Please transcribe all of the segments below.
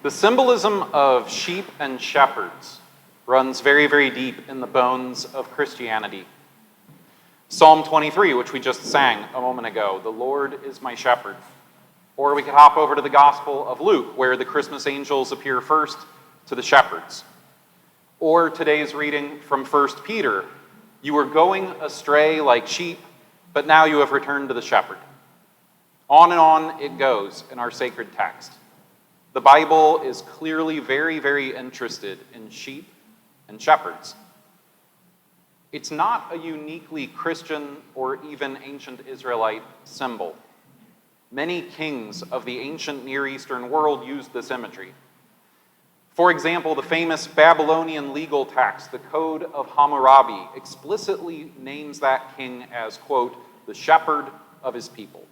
The symbolism of sheep and shepherds runs very, very deep in the bones of Christianity. Psalm 23, which we just sang a moment ago, "The Lord is my shepherd." Or we could hop over to the Gospel of Luke, where the Christmas angels appear first to the shepherds. Or today's reading from 1 Peter, "You were going astray like sheep, but now you have returned to the shepherd." On and on it goes in our sacred text. The Bible is clearly very, very interested in sheep and shepherds. It's not a uniquely Christian or even ancient Israelite symbol. Many kings of the ancient Near Eastern world used this imagery. For example, the famous Babylonian legal text, the Code of Hammurabi, explicitly names that king as, quote, "the shepherd of his people."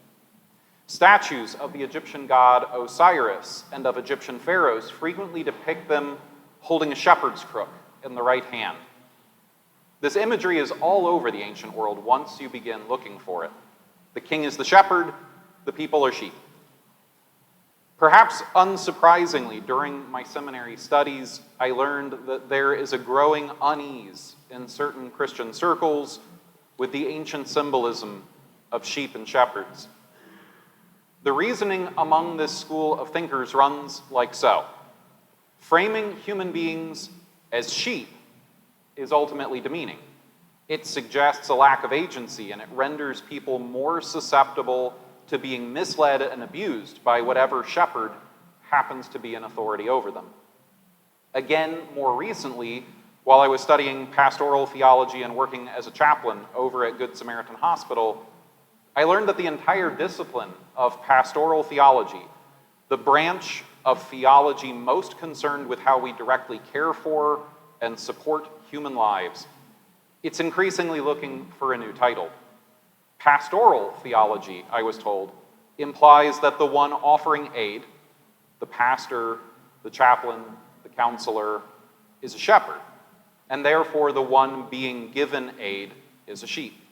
Statues of the Egyptian god Osiris and of Egyptian pharaohs frequently depict them holding a shepherd's crook in the right hand. This imagery is all over the ancient world once you begin looking for it. The king is the shepherd, the people are sheep. Perhaps unsurprisingly, during my seminary studies, I learned that there is a growing unease in certain Christian circles with the ancient symbolism of sheep and shepherds. The reasoning among this school of thinkers runs like so. Framing human beings as sheep is ultimately demeaning. It suggests a lack of agency, and it renders people more susceptible to being misled and abused by whatever shepherd happens to be in authority over them. Again, more recently, while I was studying pastoral theology and working as a chaplain over at Good Samaritan Hospital, I learned that the entire discipline of pastoral theology, the branch of theology most concerned with how we directly care for and support human lives, it's increasingly looking for a new title. Pastoral theology, I was told, implies that the one offering aid, the pastor, the chaplain, the counselor, is a shepherd, and therefore the one being given aid is a sheep.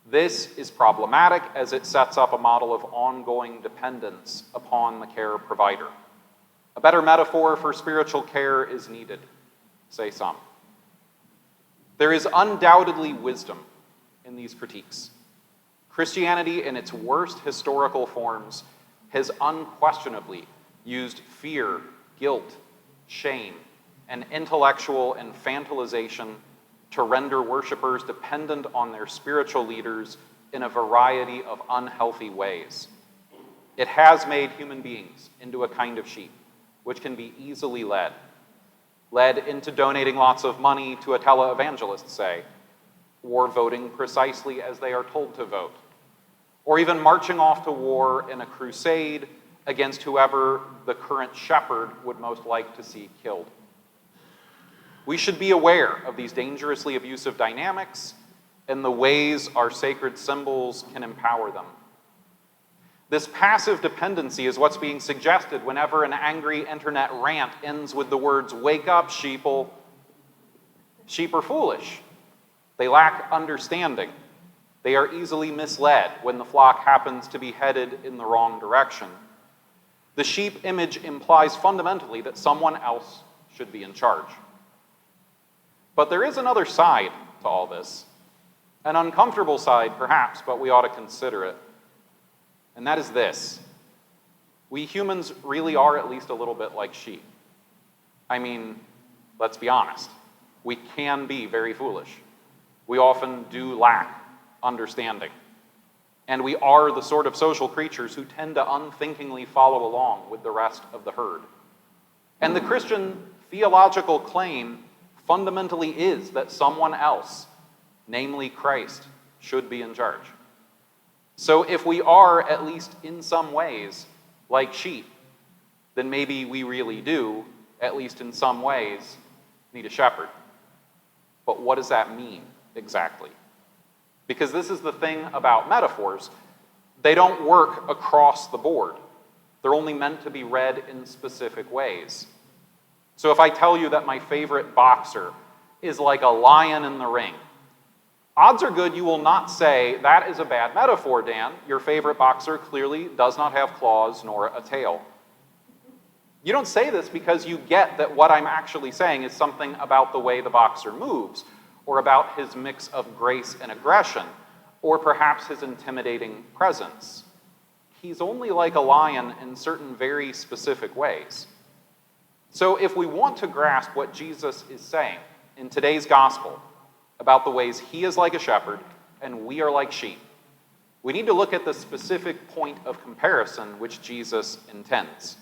This is problematic as it sets up a model of ongoing dependence upon the care provider. A better metaphor for spiritual care is needed, say some. There is undoubtedly wisdom in these critiques. Christianity, in its worst historical forms, has unquestionably used fear, guilt, shame, and intellectual infantilization to render worshipers dependent on their spiritual leaders in a variety of unhealthy ways. It has made human beings into a kind of sheep, which can be easily led into donating lots of money to a televangelist, say, or voting precisely as they are told to vote, or even marching off to war in a crusade against whoever the current shepherd would most like to see killed. We should be aware of these dangerously abusive dynamics and the ways our sacred symbols can empower them. This passive dependency is what's being suggested whenever an angry internet rant ends with the words, "Wake up, sheeple." Sheep are foolish. They lack understanding. They are easily misled when the flock happens to be headed in the wrong direction. The sheep image implies fundamentally that someone else should be in charge. But there is another side to all this, an uncomfortable side perhaps, but we ought to consider it. And that is this: we humans really are at least a little bit like sheep. I mean, let's be honest, we can be very foolish. We often do lack understanding. And we are the sort of social creatures who tend to unthinkingly follow along with the rest of the herd. And the Christian theological claim fundamentally is that someone else, namely Christ, should be in charge. So if we are, at least in some ways, like sheep, then maybe we really do, at least in some ways, need a shepherd. But what does that mean exactly? Because this is the thing about metaphors. They don't work across the board. They're only meant to be read in specific ways. So if I tell you that my favorite boxer is like a lion in the ring, odds are good you will not say, "That is a bad metaphor, Dan. Your favorite boxer clearly does not have claws nor a tail." You don't say this because you get that what I'm actually saying is something about the way the boxer moves, or about his mix of grace and aggression, or perhaps his intimidating presence. He's only like a lion in certain very specific ways. So if we want to grasp what Jesus is saying in today's gospel about the ways he is like a shepherd and we are like sheep, we need to look at the specific point of comparison which Jesus intends.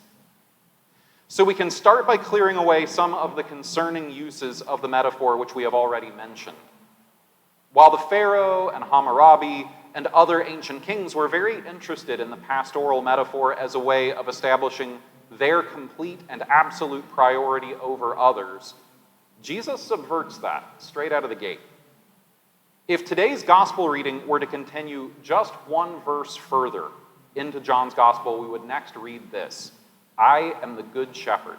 So we can start by clearing away some of the concerning uses of the metaphor which we have already mentioned. While the Pharaoh and Hammurabi and other ancient kings were very interested in the pastoral metaphor as a way of establishing their complete and absolute priority over others, Jesus subverts that straight out of the gate. If today's gospel reading were to continue just one verse further into John's gospel, we would next read this: I am the good shepherd.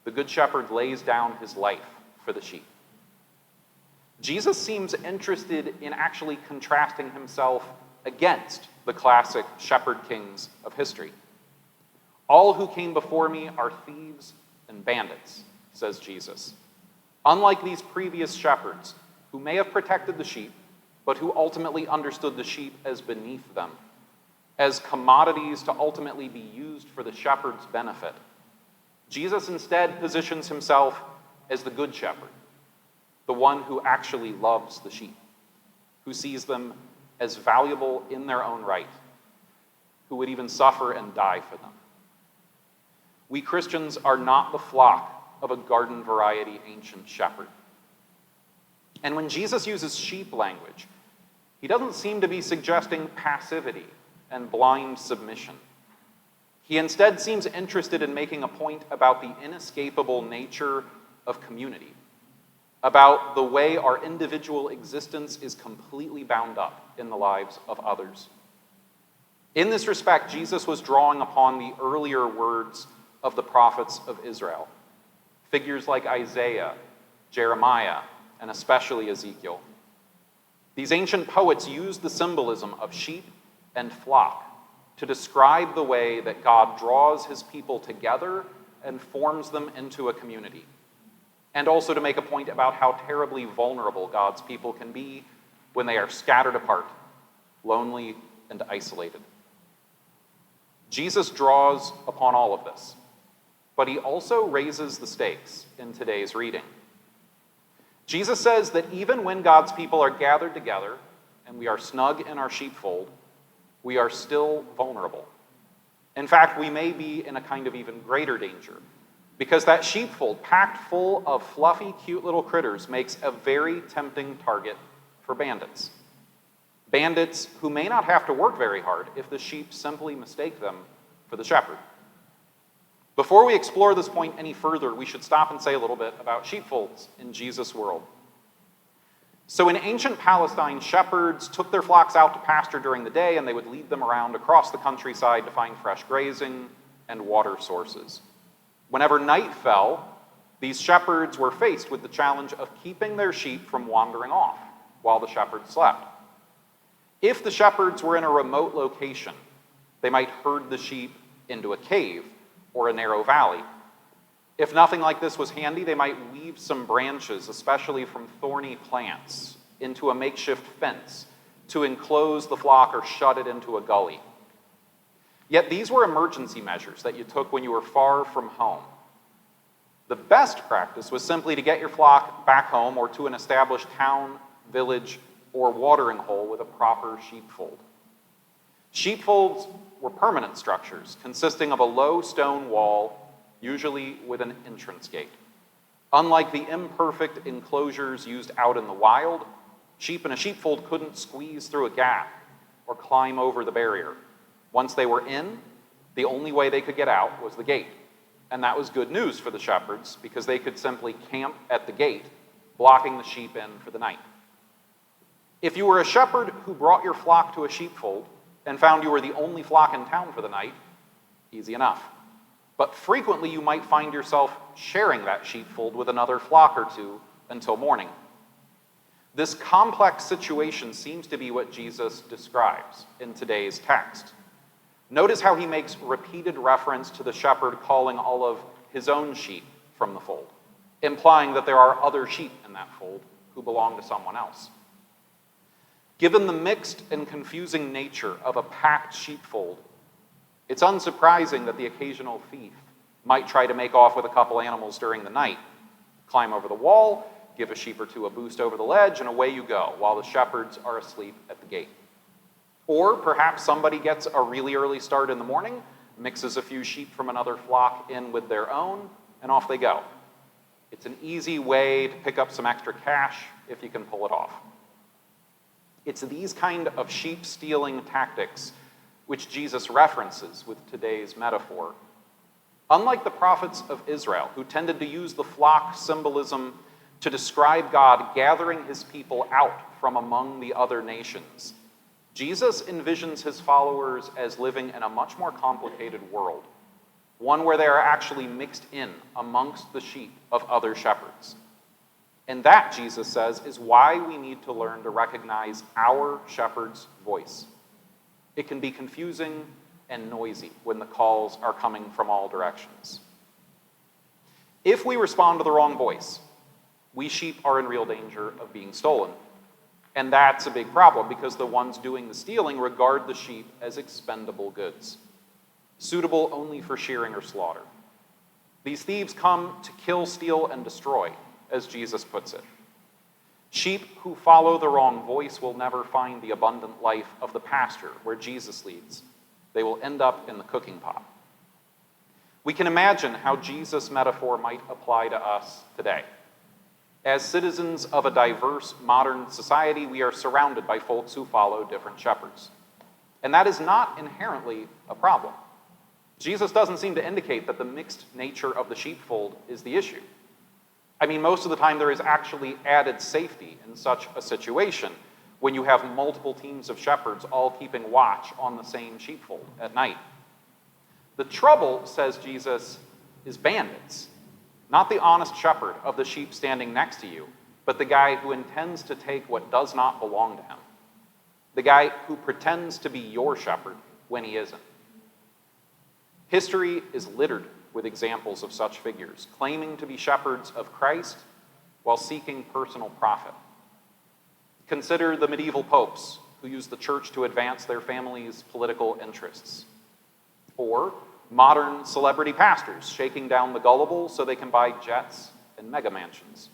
The good shepherd lays down his life for the sheep. Jesus seems interested in actually contrasting himself against the classic shepherd kings of history. All who came before me are thieves and bandits, says Jesus. Unlike these previous shepherds, who may have protected the sheep, but who ultimately understood the sheep as beneath them, as commodities to ultimately be used for the shepherd's benefit, Jesus instead positions himself as the good shepherd, the one who actually loves the sheep, who sees them as valuable in their own right, who would even suffer and die for them. We Christians are not the flock of a garden variety ancient shepherd. And when Jesus uses sheep language, he doesn't seem to be suggesting passivity and blind submission. He instead seems interested in making a point about the inescapable nature of community, about the way our individual existence is completely bound up in the lives of others. In this respect, Jesus was drawing upon the earlier words of the prophets of Israel, figures like Isaiah, Jeremiah, and especially Ezekiel. These ancient poets used the symbolism of sheep and flock to describe the way that God draws his people together and forms them into a community, and also to make a point about how terribly vulnerable God's people can be when they are scattered apart, lonely, and isolated. Jesus draws upon all of this, but he also raises the stakes in today's reading. Jesus says that even when God's people are gathered together and we are snug in our sheepfold, we are still vulnerable. In fact, we may be in a kind of even greater danger, because that sheepfold, packed full of fluffy, cute little critters, makes a very tempting target for bandits. Bandits who may not have to work very hard if the sheep simply mistake them for the shepherd. Before we explore this point any further, we should stop and say a little bit about sheepfolds in Jesus' world. So in ancient Palestine, shepherds took their flocks out to pasture during the day, and they would lead them around across the countryside to find fresh grazing and water sources. Whenever night fell, these shepherds were faced with the challenge of keeping their sheep from wandering off while the shepherds slept. If the shepherds were in a remote location, they might herd the sheep into a cave or a narrow valley. If nothing like this was handy, they might weave some branches, especially from thorny plants, into a makeshift fence to enclose the flock or shut it into a gully. Yet these were emergency measures that you took when you were far from home. The best practice was simply to get your flock back home or to an established town, village, or watering hole with a proper sheepfold. Sheepfolds were permanent structures consisting of a low stone wall, usually with an entrance gate. Unlike the imperfect enclosures used out in the wild, sheep in a sheepfold couldn't squeeze through a gap or climb over the barrier. Once they were in, the only way they could get out was the gate. And that was good news for the shepherds, because they could simply camp at the gate, blocking the sheep in for the night. If you were a shepherd who brought your flock to a sheepfold and found you were the only flock in town for the night, easy enough. But frequently you might find yourself sharing that sheepfold with another flock or two until morning. This complex situation seems to be what Jesus describes in today's text. Notice how he makes repeated reference to the shepherd calling all of his own sheep from the fold, implying that there are other sheep in that fold who belong to someone else. Given the mixed and confusing nature of a packed sheepfold, it's unsurprising that the occasional thief might try to make off with a couple animals during the night, climb over the wall, give a sheep or two a boost over the ledge, and away you go, while the shepherds are asleep at the gate. Or perhaps somebody gets a really early start in the morning, mixes a few sheep from another flock in with their own, and off they go. It's an easy way to pick up some extra cash if you can pull it off. It's these kind of sheep-stealing tactics which Jesus references with today's metaphor. Unlike the prophets of Israel, who tended to use the flock symbolism to describe God gathering his people out from among the other nations, Jesus envisions his followers as living in a much more complicated world, one where they are actually mixed in amongst the sheep of other shepherds. And that, Jesus says, is why we need to learn to recognize our shepherd's voice. It can be confusing and noisy when the calls are coming from all directions. If we respond to the wrong voice, we sheep are in real danger of being stolen. And that's a big problem because the ones doing the stealing regard the sheep as expendable goods, suitable only for shearing or slaughter. These thieves come to kill, steal, and destroy, as Jesus puts it. Sheep who follow the wrong voice will never find the abundant life of the pasture where Jesus leads. They will end up in the cooking pot. We can imagine how Jesus' metaphor might apply to us today. As citizens of a diverse modern society, we are surrounded by folks who follow different shepherds. And that is not inherently a problem. Jesus doesn't seem to indicate that the mixed nature of the sheepfold is the issue. I mean, most of the time there is actually added safety in such a situation when you have multiple teams of shepherds all keeping watch on the same sheepfold at night. The trouble, says Jesus, is bandits. Not the honest shepherd of the sheep standing next to you, but the guy who intends to take what does not belong to him. The guy who pretends to be your shepherd when he isn't. History is littered with examples of such figures, claiming to be shepherds of Christ while seeking personal profit. Consider the medieval popes who used the church to advance their families' political interests. Or modern celebrity pastors shaking down the gullible so they can buy jets and mega mansions.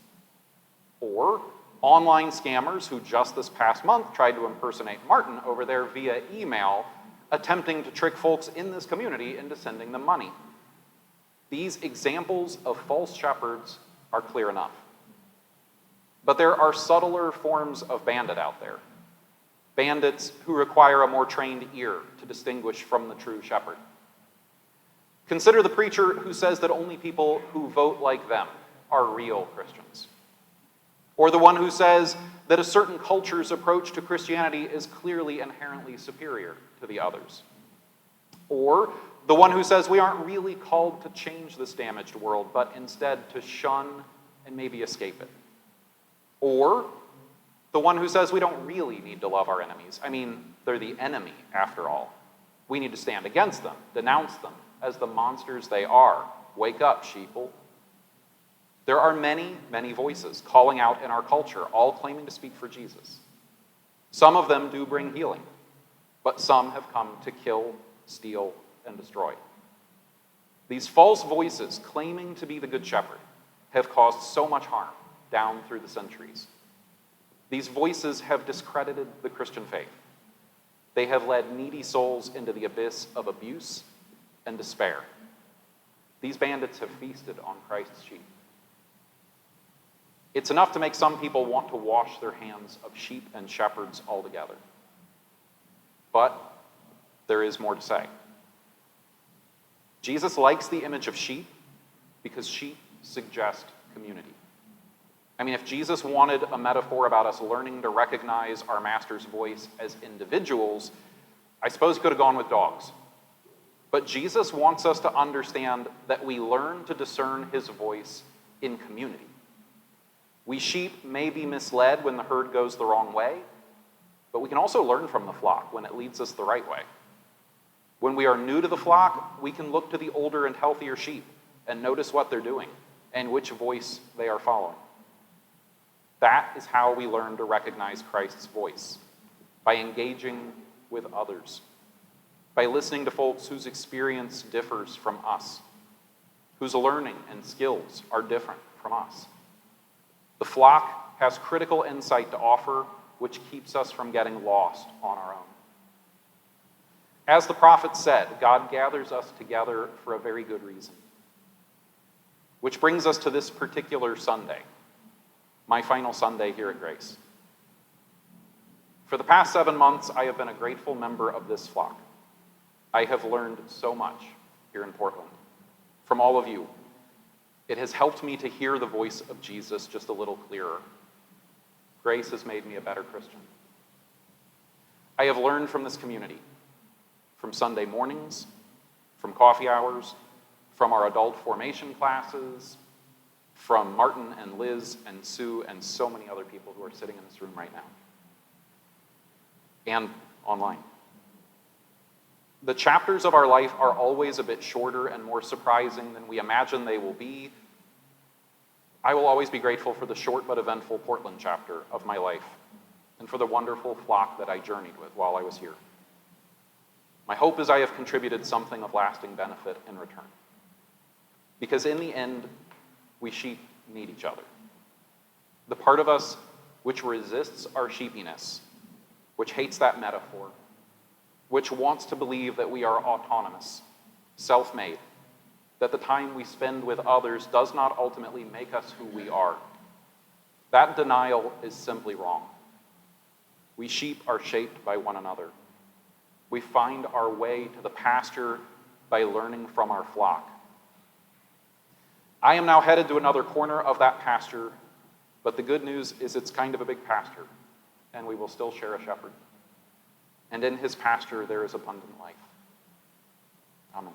Or online scammers who just this past month tried to impersonate Martin over there via email, attempting to trick folks in this community into sending them money. These examples of false shepherds are clear enough. But there are subtler forms of bandit out there. Bandits who require a more trained ear to distinguish from the true shepherd. Consider the preacher who says that only people who vote like them are real Christians. Or the one who says that a certain culture's approach to Christianity is clearly inherently superior to the others. Or the one who says we aren't really called to change this damaged world, but instead to shun and maybe escape it. Or the one who says we don't really need to love our enemies. I mean, they're the enemy after all. We need to stand against them, denounce them as the monsters they are. Wake up, sheeple. There are many, many voices calling out in our culture, all claiming to speak for Jesus. Some of them do bring healing, but some have come to kill, steal, and destroy. These false voices claiming to be the Good Shepherd have caused so much harm down through the centuries. These voices have discredited the Christian faith. They have led needy souls into the abyss of abuse and despair. These bandits have feasted on Christ's sheep. It's enough to make some people want to wash their hands of sheep and shepherds altogether. But there is more to say. Jesus likes the image of sheep because sheep suggest community. I mean, if Jesus wanted a metaphor about us learning to recognize our master's voice as individuals, I suppose he could have gone with dogs. But Jesus wants us to understand that we learn to discern his voice in community. We sheep may be misled when the herd goes the wrong way, but we can also learn from the flock when it leads us the right way. When we are new to the flock, we can look to the older and healthier sheep and notice what they're doing and which voice they are following. That is how we learn to recognize Christ's voice, by engaging with others, by listening to folks whose experience differs from us, whose learning and skills are different from us. The flock has critical insight to offer, which keeps us from getting lost on our own. As the prophet said, God gathers us together for a very good reason. Which brings us to this particular Sunday, my final Sunday here at Grace. For the past 7 months, I have been a grateful member of this flock. I have learned so much here in Portland from all of you. It has helped me to hear the voice of Jesus just a little clearer. Grace has made me a better Christian. I have learned from this community, from Sunday mornings, from coffee hours, from our adult formation classes, from Martin and Liz and Sue and so many other people who are sitting in this room right now, and online. The chapters of our life are always a bit shorter and more surprising than we imagine they will be. I will always be grateful for the short but eventful Portland chapter of my life and for the wonderful flock that I journeyed with while I was here. My hope is I have contributed something of lasting benefit in return. Because in the end, we sheep need each other. The part of us which resists our sheepiness, which hates that metaphor, which wants to believe that we are autonomous, self-made, that the time we spend with others does not ultimately make us who we are. That denial is simply wrong. We sheep are shaped by one another. We find our way to the pasture by learning from our flock. I am now headed to another corner of that pasture, but the good news is it's kind of a big pasture, and we will still share a shepherd. And in his pasture there is abundant life. Amen.